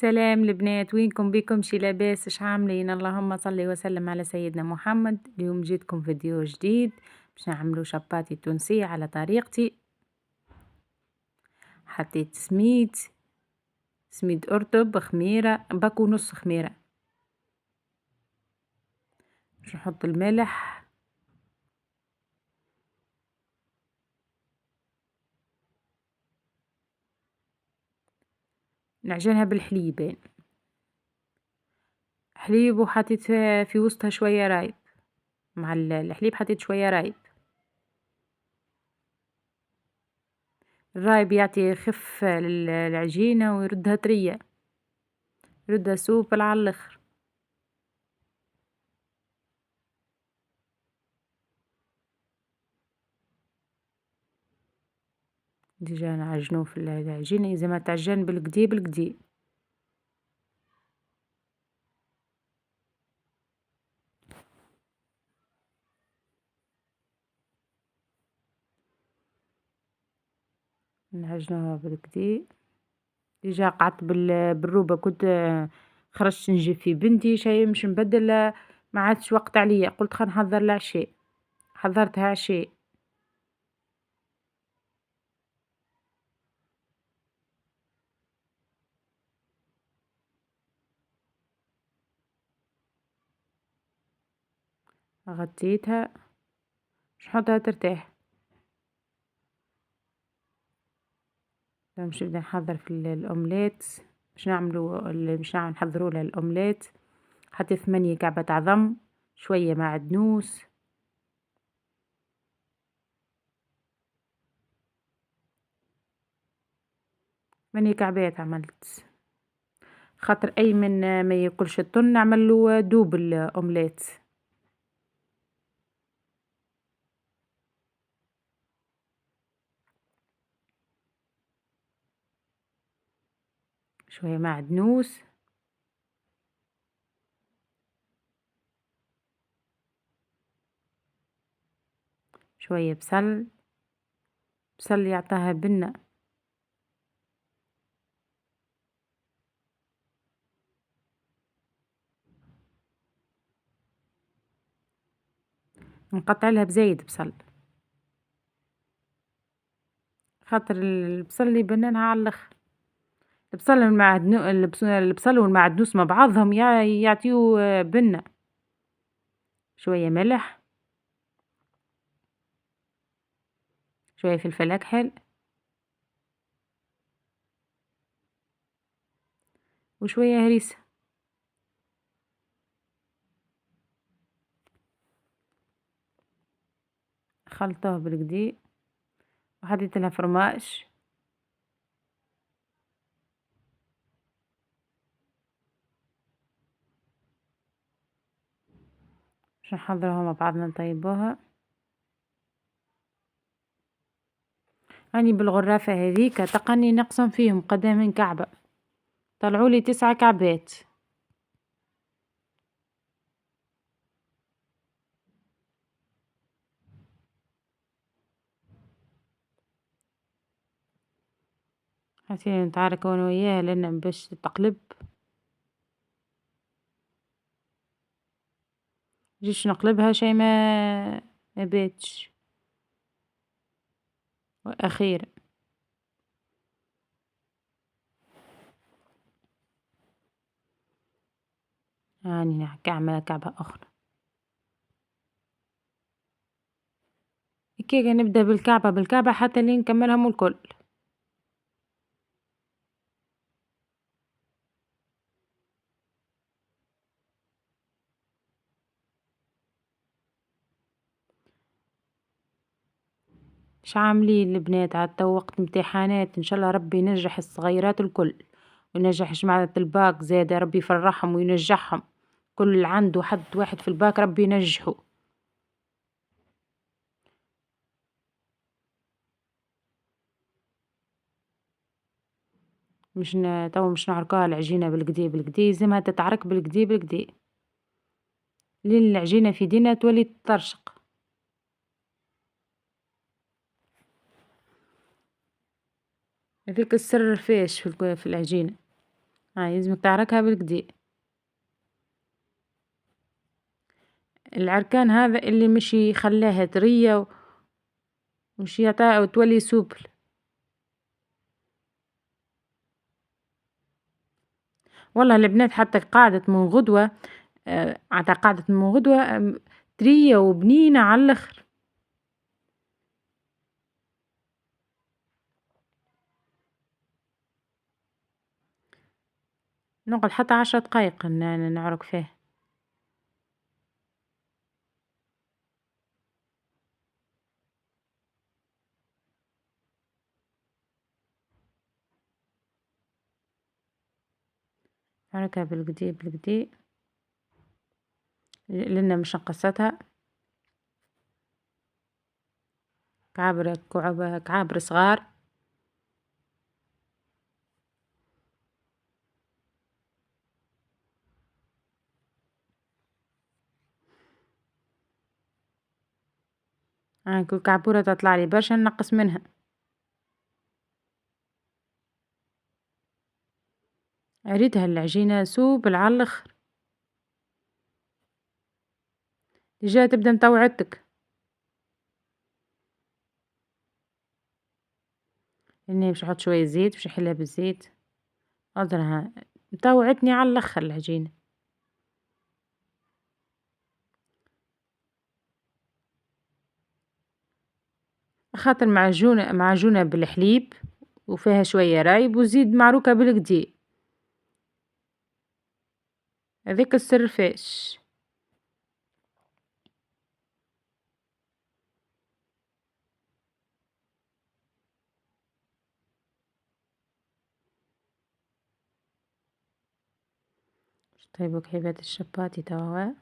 سلام البنات، وينكم بيكم شي لاباس؟ اش عاملين؟ اللهم صل وسلم على سيدنا محمد. اليوم جيتكم فيديو جديد باش نعملو شاباتي تونسية على طريقتي. حطيت سميد أرطب، خميرة، باكو نص خميرة. باش نحط الملح، نعجنها بالحليب حليب، وحطيت في وسطها شوية رايب. مع الحليب حطيت شوية رايب. الرايب يعطي خف للعجينة ويردها طرية، يردها سوبل على الاخر. ديجا نعجنوه في العجينة زي ما تعجن بالقدي بالقدي. نعجنوها بالقدي. ديجا قعدت بالروبة، كنت خرجت نجيب في بنتي شي مش نبدل، ما عادش وقت عليا، قلت خل نحضر العشاء. حضرتها عشاء. غطيتها باش نحطها ترتاح. باش نبدا نحضر في الأومليت. باش نحضروا لها الأومليت. حطيت 8 كعبة عظم، شوية معدنوس. 8 كعبات عملت، خاطر أي من ما ياكلش الطن نعملو دوب الأومليت. شوية معدنوس، شوية بصل يعطيها بنة. نقطع لها بزايد بصل، خاطر البصل اللي بنانها على الاخر. البصل والمعدنوس مع بعضهم يعطيو بنة. شوية ملح، شوية فلفل أكحل، وشوية هريسة. خلطوه بالقدي، وحطيت لها فرماج. باش نحضروها مع بعضنا نطيبوها. راني بالغرافة هذيك تقني نقسم فيهم قدام من كعبة، طلعولي 9 كعبات. حسيت نتعارك انا وياها لان باش تقلب جيش نقلبها شي ما باتش. واخيرا هاني كعمة كعبة اخرى. كي نبدأ بالكعبة حتى لين نكملهم الكل. اش عاملين البنات؟ عاد تو وقت امتحانات، ان شاء الله ربي ينجح الصغيرات الكل، وينجح جماعة الباك زادة، ربي يفرحهم وينجحهم. كل اللي عنده حد واحد في الباك ربي ينجحه. تو مش نعركوها العجينة بالقدي بالقدي، زي تتعرك بالقدي بالقدي لين العجينة في يدينا تولي تطرشق. هذيك السر فيش في العجينة. هاي لازمك تعركها بالكدا. العركان هذا اللي مش يخليها طرية ومش يعطيها وتولي سوبل. والله البنات حتى قعدت من غدوة حتى قعدت من غدوة طرية وبنينة على الآخر. نقعد حتى 10 دقايق نعرك فيه. نعركها بالكدا بالكدا لأن مش نقصتها كعابر صغار. كل كعبورة تطلع لي برشا نقص منها. أريدها العجينة سوبل على الآخر. ديجا تبدا مطوعتك. إني باش نحط شوية زيت باش نحلها بالزيت. أضرها مطوعتني على الآخر العجينة. خاطر معجونة بالحليب وفيها شوية رايب وزيد معروكة بالكدا. هذاك السر فاش. طيب وكيفات الشباتي توا.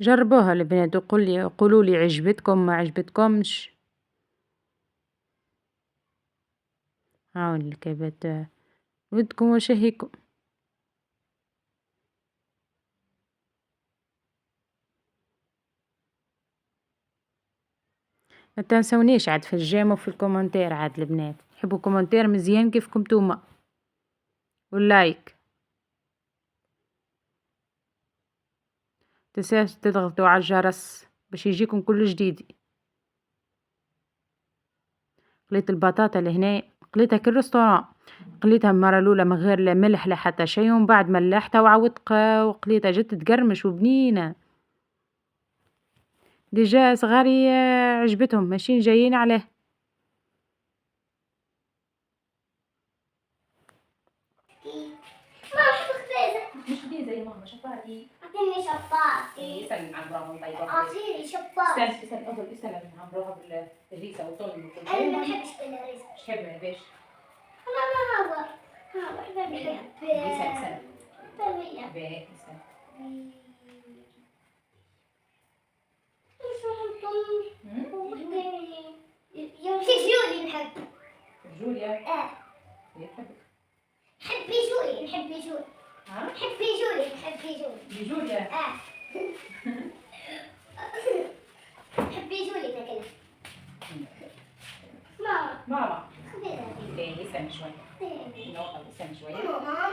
جربوها البنات قولوا لي عجبتكم ما عجبتكمش. هاون كيفات ودكم وشهيكم. ما تنسونيش عاد في الجيم وفي الكومنتير عاد البنات يحبوا كومنتير مزيان كيفكم توما واللايك. تنساش تضغطوا على الجرس باش يجيكم كل جديد. قليت البطاطا لهنا قليتها كالريستوران. قليتها المرة الأولى من غير لا ملح لا حتى شي ومن بعد ملحتها وعاودت وقليتها جت تقرمش وبنينة. ديجا صغاري عجبتهم ماشيين جايين عليه. مش خبيزة يا ماما شفاتي. أعطيني شفاتي. استني عم براهم طيبة. أعطيني شفاتي. استني أفضل استني عم براهم بالريسة والطن وكل شيء. أنا ما بحبش بالريسة. مش حلو يا بيش. أنا هوا بحب الريسة استني. بيه استني. يمسك جولي نحب. جوليا؟ يحبك. حبي جولي نحبي جولي. حبي جولي نحبي جولي. جوليا؟ حبي جولي تاكلها. ماما. خبيزة. استني شوي. استني شوي. ماما.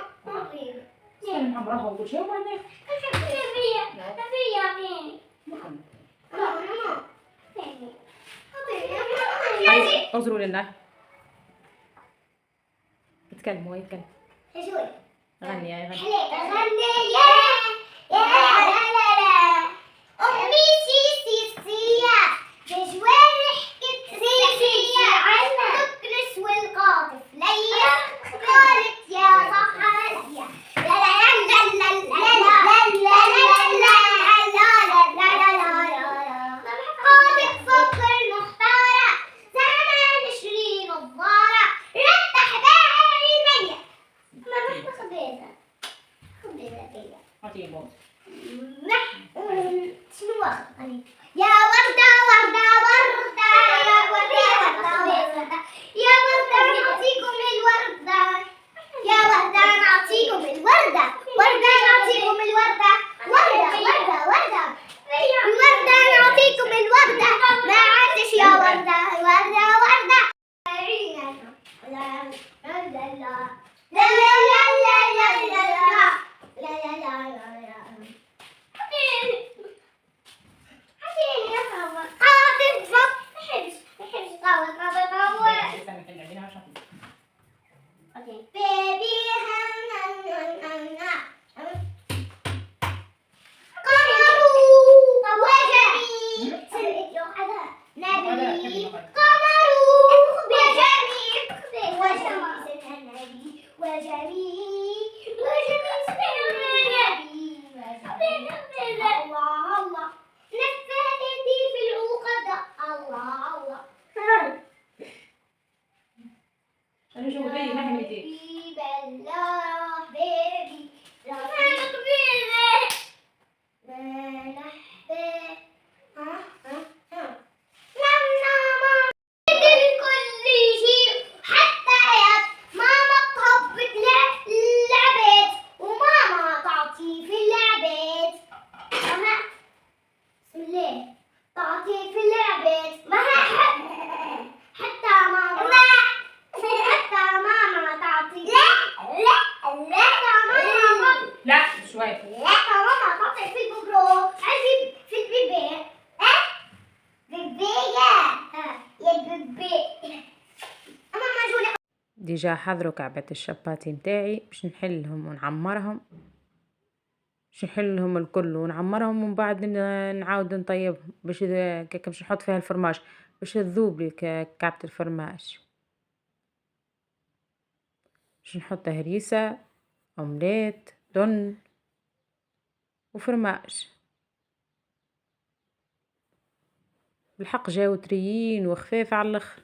استني عمرها وكل شيء وبعدين. اعذروا لله. اتكلموا يتكلم. غني يا غني. غني يا لا لا لا أمي سيسية بجوارح سيسية تكنس والقاطف ليا قالت يا صح هزية لا لا لا لا لا لا لا لا لا ديجا حضروا كعبة الشباتي متاعي باش نحلهم ونعمرهم، باش نحلهم الكل ونعمرهم ومن بعد نعاود نطيبهم باش باش نحط فيها الفرماج باش تذوب لي كعبة الفرماج، باش نحط هريسة اومليت تن وفرماج. بالحق جاو طريين وخفاف على الاخر.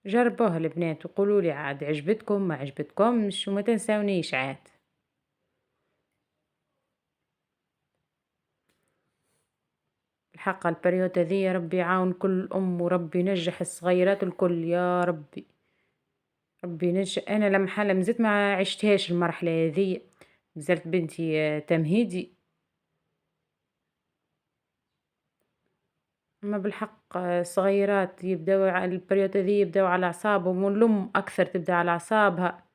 جربوها البنات وقولوا لي عاد عجبتكم ما عجبتكمش وما تنساونيش عاد. الحق البريود هذي يا ربي يعاون كل ام وربي ينجح الصغيرات الكل يا ربي. ربي ينجح. انا لما حالة مزت ما عشتهاش المرحلة هذي، نزلت بنتي تمهيدي، اما بالحق الصغيرات يبداو البريود هذي يبداو على اعصابهم والام اكثر تبدا على اعصابها.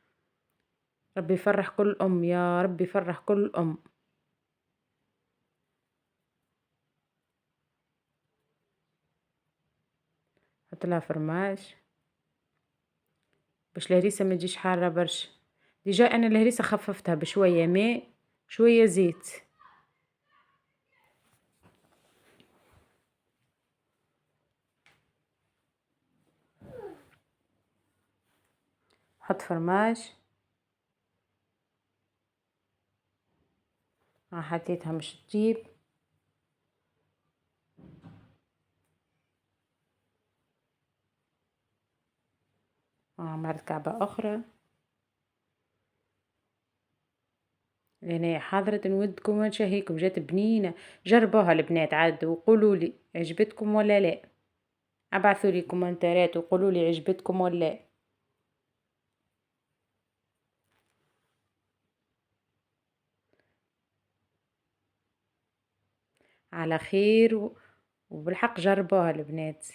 ربي يفرح كل ام يا ربي يفرح كل ام. حط لها فرماج باش الهريسة ما تجيش حارة برشا. ديجا انا الهريسة خففتها بشوية ماء شوية زيت. حط فرماج حطيتها مش تطيب. عملت كعبة اخرى. هنا حضرة نودكم ونشهيكم جات بنينة. جربوها البنات عاد وقولوا لي عجبتكم ولا لا. ابعثوا لي كومنتات وقولوا لي عجبتكم ولا لا. على خير وبالحق جربوها البنات.